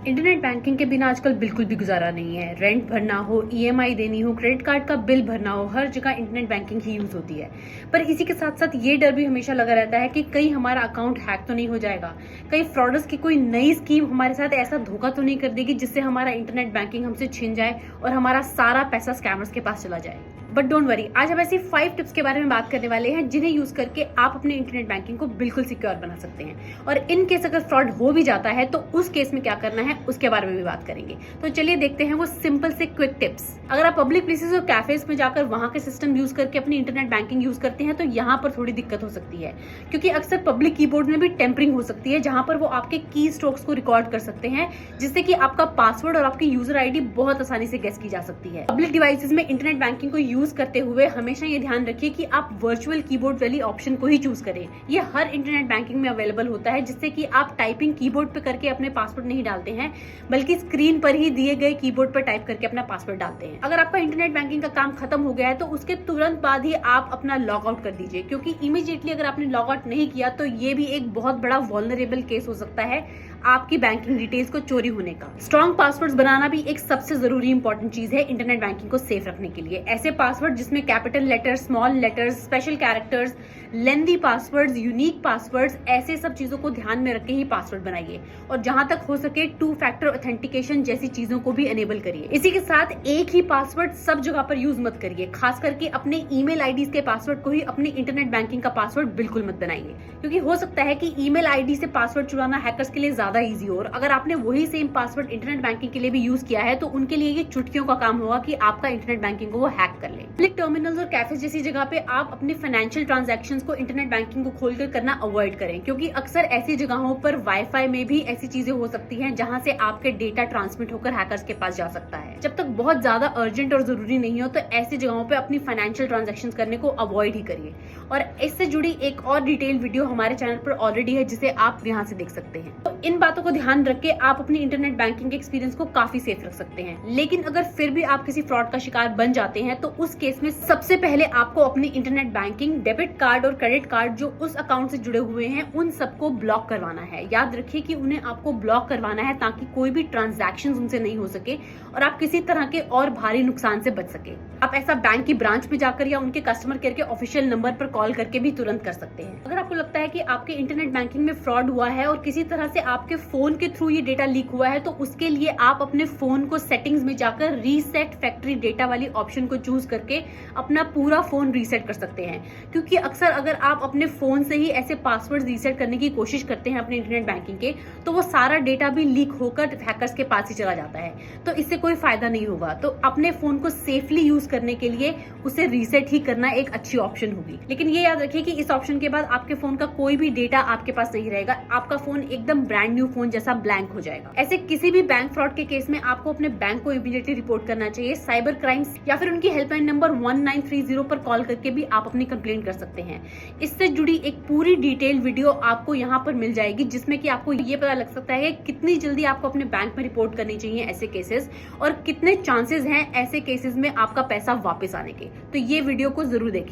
Internet banking के बिना आजकल बिल्कुल भी गुजारा नहीं है। रेंट भरना हो, ईएमआई देनी हो, क्रेडिट कार्ड का बिल भरना हो, हर जगह इंटरनेट बैंकिंग ही यूज होती है। पर इसी के साथ साथ ये डर भी हमेशा लगा रहता है कि कहीं हमारा अकाउंट हैक तो नहीं हो जाएगा, कहीं फ्रॉडर्स की कोई नई स्कीम हमारे साथ ऐसा धोखा तो नहीं कर देगी जिससे हमारा इंटरनेट बैंकिंग हमसे छिन जाए और हमारा सारा पैसा स्कैमर्स के पास चला जाए। बट डोंट वरी, आज हम ऐसी 5 टिप्स के बारे में बात करने वाले हैं जिन्हें यूज करके आप अपने इंटरनेट बैंकिंग को बिल्कुल सिक्योर बना सकते हैं। और इन केस अगर फ्रॉड हो भी जाता है तो उस केस में क्या करना है उसके बारे में भी बात करेंगे। तो चलिए देखते हैं वो सिंपल से क्विक टिप्स। अगर आप पब्लिक प्लेसेस और कैफेज में जाकर वहां के सिस्टम यूज करके अपनी इंटरनेट बैंकिंग यूज करते हैं तो यहाँ पर थोड़ी दिक्कत हो सकती है, क्योंकि अक्सर पब्लिक कीबोर्ड में भी टेम्परिंग हो सकती है जहां पर वो आपके की स्ट्रोक्स को रिकॉर्ड कर सकते हैं, जिससे कि आपका पासवर्ड और आपकी यूजर आईडी बहुत आसानी से गेस की जा सकती है। पब्लिक डिवाइसेस में इंटरनेट बैंकिंग को यूज करते हुए हमेशा ये ध्यान रखिए कि आप वर्चुअल कीबोर्ड वाली ऑप्शन को ही चूज करें। ये हर इंटरनेट बैंकिंग में अवेलेबल होता है, जिससे कि आप टाइपिंग कीबोर्ड पे करके अपने पासवर्ड नहीं डालते हैं, बल्कि स्क्रीन पर ही दिए गए कीबोर्ड पर टाइप करके अपना पासवर्ड डालते हैं। अगर आपका इंटरनेट बैंकिंग का काम खत्म हो गया है तो उसके तुरंत बाद ही आप अपना लॉग आउट कर दीजिए, क्योंकि इमीडिएटली अगर आपने लॉग आउट नहीं किया तो ये भी एक बहुत बड़ा वल्नरेबल केस हो सकता है आपकी बैंकिंग डिटेल्स को चोरी होने का। स्ट्रॉन्ग पासवर्ड्स बनाना भी एक सबसे जरूरी इंपॉर्टेंट चीज है इंटरनेट बैंकिंग को सेफ रखने के लिए। ऐसे पासवर्ड जिसमें capital letters, small letters, special characters, lengthy passwords, unique passwords, ऐसे सब चीजों को ध्यान में रख के ही पासवर्ड बनाइए। और जहां तक हो सके 2 फैक्टर ऑथेंटिकेशन जैसी चीजों को भी एनेबल करिए। इसी के साथ एक ही पासवर्ड सब जगह पर यूज मत करिए, खास करके अपने ईमेल आईडीज के पासवर्ड को ही अपने इंटरनेट बैंकिंग का पासवर्ड बिल्कुल मत बनाइए, क्योंकि हो सकता है कि ईमेल आईडी से पासवर्ड चुराना हैकर्स के लिए ज्यादा इजी हो। और अगर आपने वही सेम पासवर्ड इंटरनेट बैंकिंग के लिए भी यूज किया है तो उनके लिए ये चुटकियों का काम होगा कि आपका इंटरनेट बैंकिंग को वो हैक कर ले। पब्लिक टर्मिनल्स और कैफेज जैसी जगह पे आप अपने फाइनेंशियल ट्रांजैक्शंस को इंटरनेट बैंकिंग को खोलकर करना अवॉइड करें, क्योंकि अक्सर ऐसी जगहों पर वाईफाई में भी ऐसी चीजें हो सकती हैं जहां से आपके डेटा ट्रांसमिट होकर हैकर्स के पास जा सकता है। जब तक बहुत ज्यादा अर्जेंट और जरूरी नहीं हो तो ऐसी जगहों पे अपनी फाइनेंशियल ट्रांजैक्शंस करने को अवॉइड ही करिए। और इससे जुड़ी एक और डिटेल वीडियो हमारे चैनल पर ऑलरेडी है, जिसे आप यहाँ से देख सकते हैं। तो इन बातों को ध्यान रख के आप अपनी इंटरनेट बैंकिंग के एक्सपीरियंस को काफी सेफ रख सकते हैं। लेकिन अगर फिर भी आप किसी फ्रॉड का शिकार बन जाते हैं तो उस केस में सबसे पहले आपको अपनी इंटरनेट बैंकिंग, डेबिट कार्ड और क्रेडिट कार्ड जो उस अकाउंट से जुड़े हुए हैं उन सबको ब्लॉक करवाना है। याद रखिए कि उन्हें आपको ब्लॉक करवाना है ताकि कोई भी ट्रांजैक्शन उनसे नहीं हो सके और आप किसी तरह के और भारी नुकसान से बच सके। आप ऐसा बैंक की ब्रांच में जाकर या उनके कस्टमर केयर के ऑफिशियल नंबर पर कॉल करके भी तुरंत कर सकते हैं। अगर आपको लगता है कि आपके इंटरनेट बैंकिंग में फ्रॉड हुआ है और किसी तरह से आपके फोन के थ्रू ये डेटा लीक हुआ है तो उसके लिए आप अपने फोन को सेटिंग्स में जाकर रीसेट फैक्ट्री डेटा वाली ऑप्शन को चूज करके अपना पूरा फोन रीसेट कर सकते हैं। क्योंकि अक्सर अगर आप अपने फोन से ही ऐसे पासवर्ड रीसेट करने की कोशिश करते हैं अपने इंटरनेट बैंकिंग के, तो वो सारा डेटा भी लीक होकर हैकर्स के पास ही चला जाता है, तो इससे कोई फायदा नहीं होगा। तो अपने फोन को सेफली यूज करने के लिए उसे रीसेट ही करना एक अच्छी ऑप्शन होगी। लेकिन ये याद रखिए कि इस ऑप्शन के बाद आपके फोन का कोई भी डेटा आपके पास नहीं रहेगा, आपका फोन एकदम ब्रांड न्यू फोन जैसा ब्लैंक हो जाएगा। ऐसे किसी भी बैंक फ्रॉड के केस में आपको अपने बैंक को इमीडिएटली रिपोर्ट करना चाहिए। साइबर क्राइम्स या फिर उनकी हेल्पलाइन नंबर 1930 पर कॉल करके भी आप अपनी कंप्लेंट कर सकते हैं। इससे जुड़ी एक पूरी डिटेल वीडियो आपको यहाँ पर मिल जाएगी, जिसमें कि आपको ये पता लग सकता है कि कितनी जल्दी आपको अपने बैंक में रिपोर्ट करनी चाहिए ऐसे केसेस, और कितने चांसेस हैं ऐसे केसेस में आपका पैसा वापस आने के। तो ये वीडियो को जरूर देखिए।